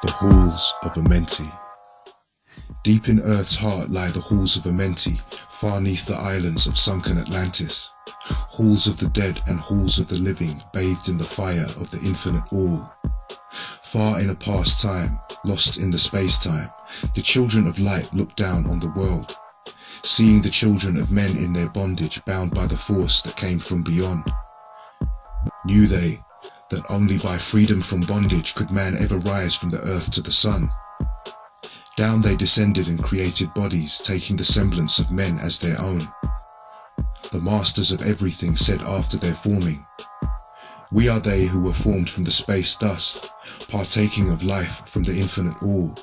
The Halls of Amenti. Deep in Earth's heart lie the Halls of Amenti, far neath the islands of sunken Atlantis. Halls of the dead and halls of the living, bathed in the fire of the infinite all. Far in a past time, lost in the space-time, the children of light looked down on the world, seeing the children of men in their bondage, bound by the force that came from beyond. Knew they that only by freedom from bondage could man ever rise from the earth to the sun. Down they descended and created bodies, taking the semblance of men as their own. The masters of everything said after their forming, "We are they who were formed from the space dust, partaking of life from the infinite all,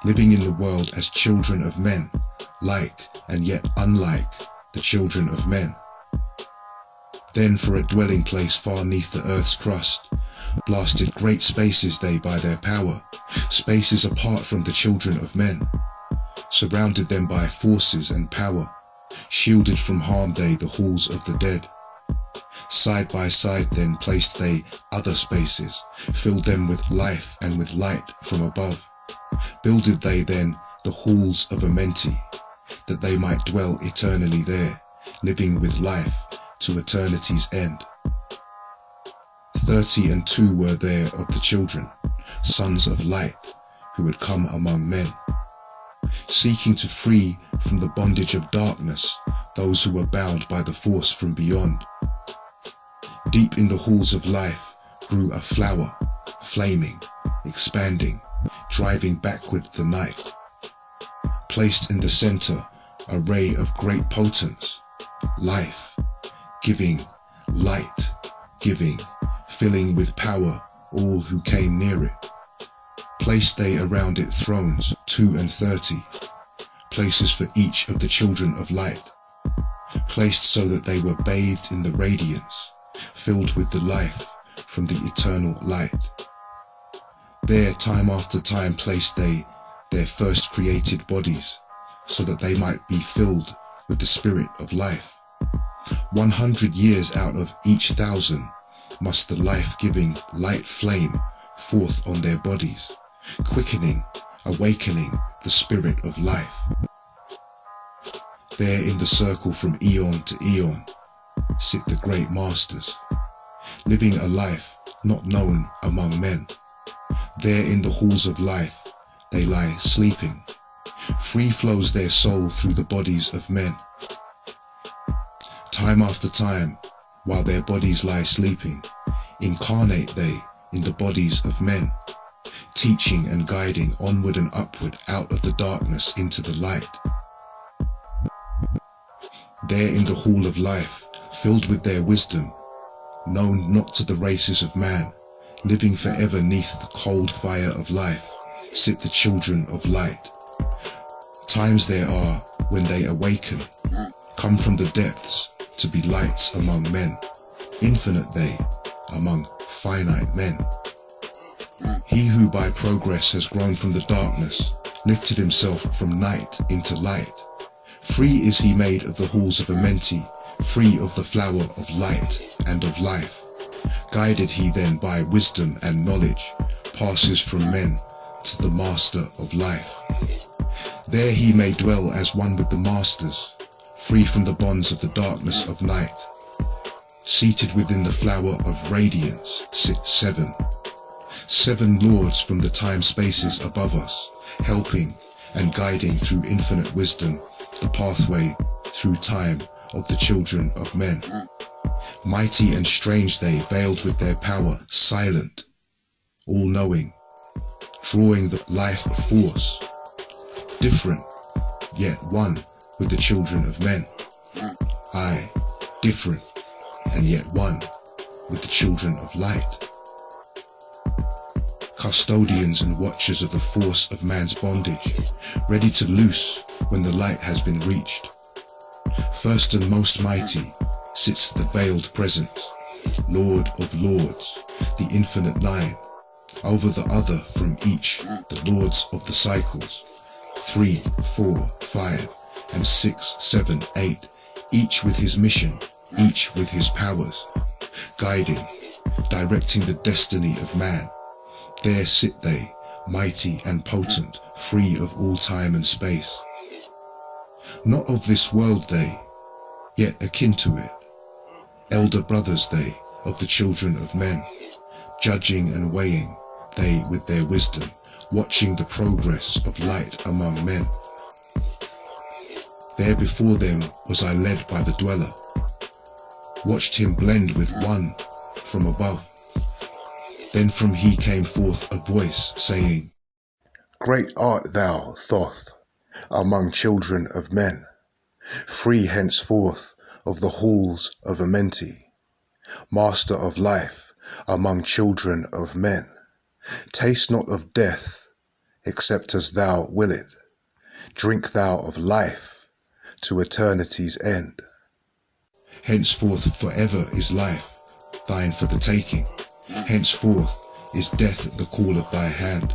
living in the world as children of men, like and yet unlike the children of men." Then for a dwelling place far neath the earth's crust, blasted great spaces they by their power, spaces apart from the children of men, surrounded them by forces and power, shielded from harm they the halls of the dead. Side by side then placed they other spaces, filled them with life and with light from above. Builded they then the Halls of Amenti, that they might dwell eternally there, living with life to eternity's end. 32 were there of the children, sons of light, who had come among men, seeking to free from the bondage of darkness those who were bound by the force from beyond. Deep in the halls of life grew a flower, flaming, expanding, driving backward the night. Placed in the center a ray of great potence, life giving, light giving, filling with power all who came near it. Placed they around it thrones, 32, places for each of the children of light, placed so that they were bathed in the radiance, filled with the life from the eternal light. There time after time placed they their first created bodies, so that they might be filled with the spirit of life. 100 years out of each 1,000 must the life-giving light flame forth on their bodies, quickening, awakening the spirit of life. There in the circle from eon to eon sit the great masters, living a life not known among men. There in the halls of life they lie sleeping. Free flows their soul through the bodies of men. Time after time, while their bodies lie sleeping, incarnate they in the bodies of men, teaching and guiding onward and upward out of the darkness into the light. There in the hall of life, filled with their wisdom, known not to the races of man, living forever neath the cold fire of life, sit the children of light. Times there are when they awaken, come from the depths to be lights among men, infinite they among finite men. He who by progress has grown from the darkness, lifted himself from night into light. Free is he made of the halls of Amenti, free of the flower of light and of life. Guided he then by wisdom and knowledge, passes from men to the master of life. There he may dwell as one with the masters, free from the bonds of the darkness of night. Seated within the flower of radiance sit 7 lords from the time spaces above us, helping and guiding through infinite wisdom the pathway through time of the children of men. Mighty and strange they, veiled with their power, silent, all-knowing, drawing the life force, different, yet one with the children of men. Aye, different, and yet one with the children of light. Custodians and watchers of the force of man's bondage, ready to loose when the light has been reached. First and most mighty sits the veiled presence, Lord of lords, the infinite Lion. Over the other from each, the lords of the cycles, 3, 4, 5, and 6, 7, 8, each with his mission, each with his powers, guiding, directing the destiny of man. There sit they, mighty and potent, free of all time and space. Not of this world they, yet akin to it. Elder brothers they, of the children of men, judging and weighing, they with their wisdom, watching the progress of light among men. There before them was I led by the dweller, watched him blend with one from above. Then from he came forth a voice saying, Great art thou, Thoth, among children of men, free henceforth of the halls of Amenti, master of life among children of men. Taste not of death, except as thou will it. Drink thou of life to eternity's end. Henceforth forever is life, thine for the taking. Henceforth is death the call of thy hand.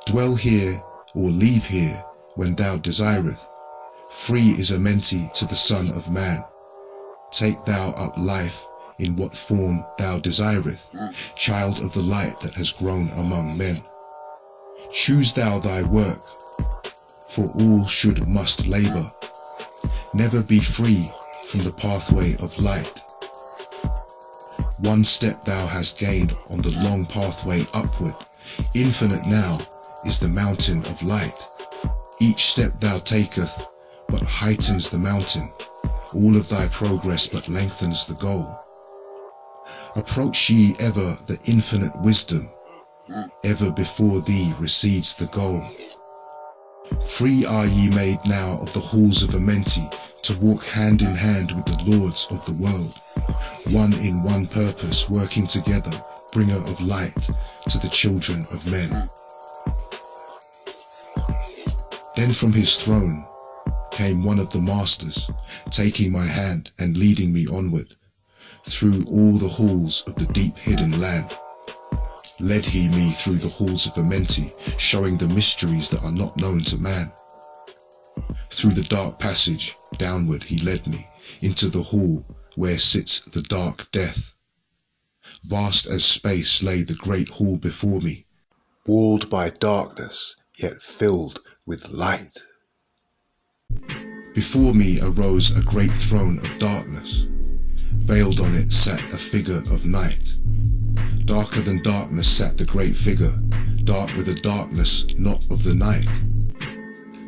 Dwell here or leave here when thou desireth. Free is Amenti to the Son of Man. Take thou up life in what form thou desireth, child of the light that has grown among men. Choose thou thy work, for all must labour. Never be free from the pathway of light. One step thou hast gained on the long pathway upward. Infinite now is the mountain of light. Each step thou taketh but heightens the mountain. All of thy progress but lengthens the goal. Approach ye ever the infinite wisdom. Ever before thee recedes the goal. Free are ye made now of the halls of Amenti, to walk hand in hand with the lords of the world. One in one purpose, working together, bringer of light to the children of men. Then from his throne came one of the masters, taking my hand and leading me onward, through all the halls of the deep hidden land. Led he me through the halls of Amenti, showing the mysteries that are not known to man. Through the dark passage, downward he led me, into the hall where sits the dark death. Vast as space lay the great hall before me, walled by darkness, yet filled with light. Before me arose a great throne of darkness. Veiled on it sat a figure of night. Darker than darkness sat the great figure, dark with a darkness not of the night.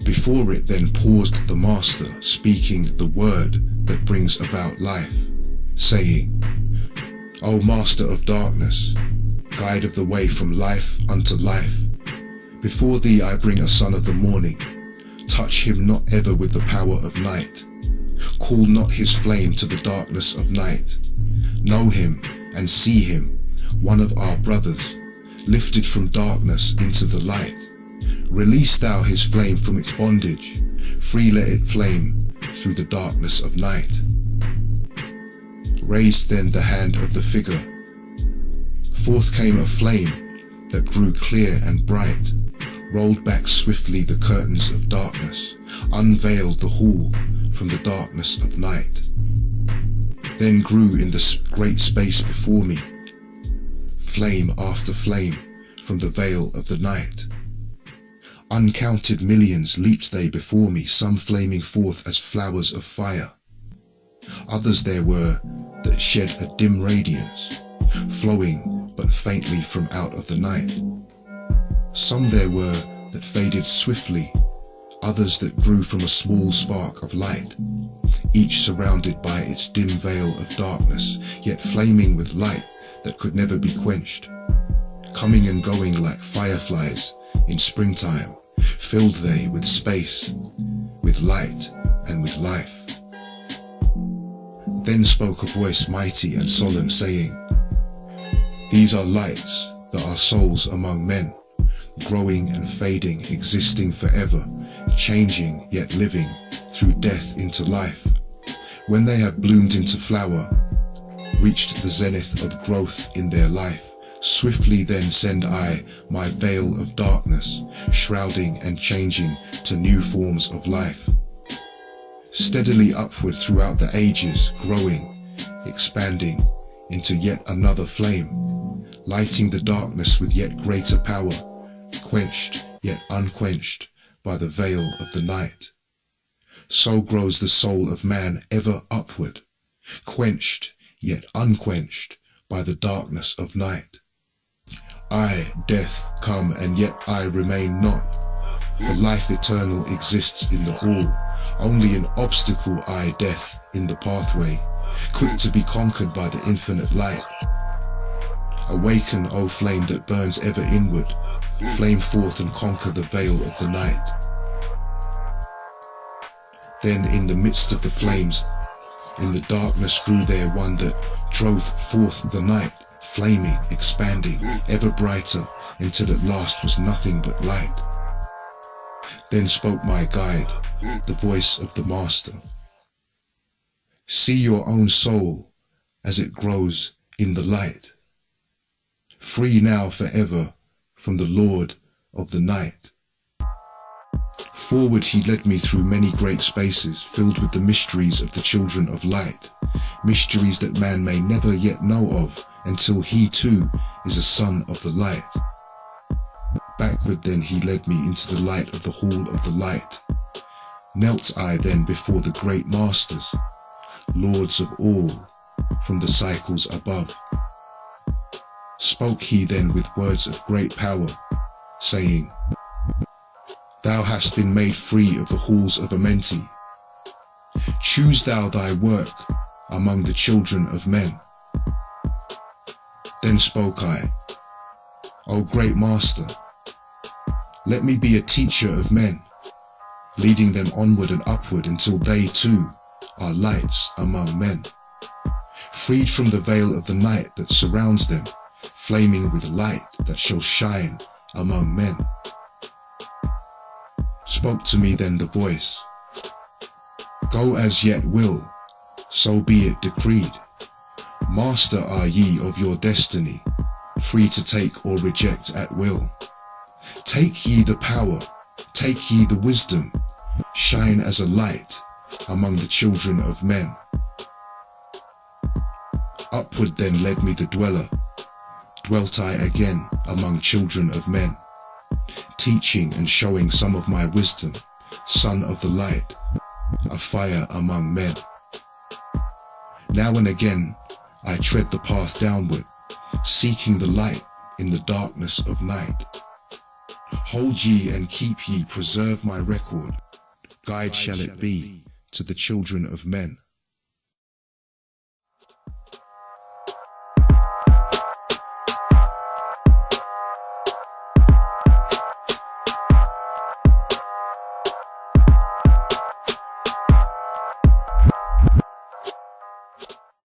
Before it then paused the master, speaking the word that brings about life, saying, O master of darkness, guide of the way from life unto life, before thee I bring a son of the morning. Touch him not ever with the power of night. Call not his flame to the darkness of night. Know him and see him, one of our brothers, lifted from darkness into the light. Release thou his flame from its bondage, free let it flame through the darkness of night. Raised then the hand of the figure. Forth came a flame that grew clear and bright, rolled back swiftly the curtains of darkness, unveiled the hall from the darkness of night. Then grew in the great space before me, flame after flame from the veil of the night. Uncounted millions leaped they before me, some flaming forth as flowers of fire. Others there were that shed a dim radiance, flowing but faintly from out of the night. Some there were that faded swiftly, others that grew from a small spark of light, each surrounded by its dim veil of darkness, yet flaming with light that could never be quenched. Coming and going like fireflies in springtime, filled they with space, with light and with life. Then spoke a voice mighty and solemn, saying, These are lights that are souls among men, growing and fading, existing forever, changing yet living through death into life. When they have bloomed into flower, reached the zenith of growth in their life, swiftly then send I my veil of darkness, shrouding and changing to new forms of life. Steadily upward throughout the ages, growing, expanding into yet another flame, lighting the darkness with yet greater power, quenched yet unquenched by the veil of the night. So grows the soul of man ever upward, quenched yet unquenched by the darkness of night. I, death, come, and yet I remain not, for life eternal exists in the all, only an obstacle I, death, in the pathway, quick to be conquered by the infinite light. Awaken, O flame that burns ever inward, flame forth and conquer the veil of the night. Then in the midst of the flames, in the darkness grew there one that drove forth the night, flaming, expanding, ever brighter, until at last was nothing but light. Then spoke my guide, the voice of the Master. See your own soul as it grows in the light, free now forever from the Lord of the night. Forward he led me through many great spaces, filled with the mysteries of the children of light, mysteries that man may never yet know of, until he too is a son of the light. Backward then he led me into the light of the hall of the light. Knelt I then before the great masters, lords of all, from the cycles above. Spoke he then with words of great power, saying, Thou hast been made free of the halls of Amenti. Choose thou thy work among the children of men. Then spoke I, O great Master, let me be a teacher of men, leading them onward and upward until they too are lights among men, freed from the veil of the night that surrounds them, flaming with light that shall shine among men. Spoke to me then the voice, Go as yet will, so be it decreed. Master are ye of your destiny, free to take or reject at will. Take ye the power, take ye the wisdom, shine as a light among the children of men. Upward then led me the dweller, dwelt I again among children of men, teaching and showing some of my wisdom, son of the light, a fire among men. Now and again I tread the path downward, seeking the light in the darkness of night. Hold ye and keep ye, preserve my record, guide shall it be to the children of men.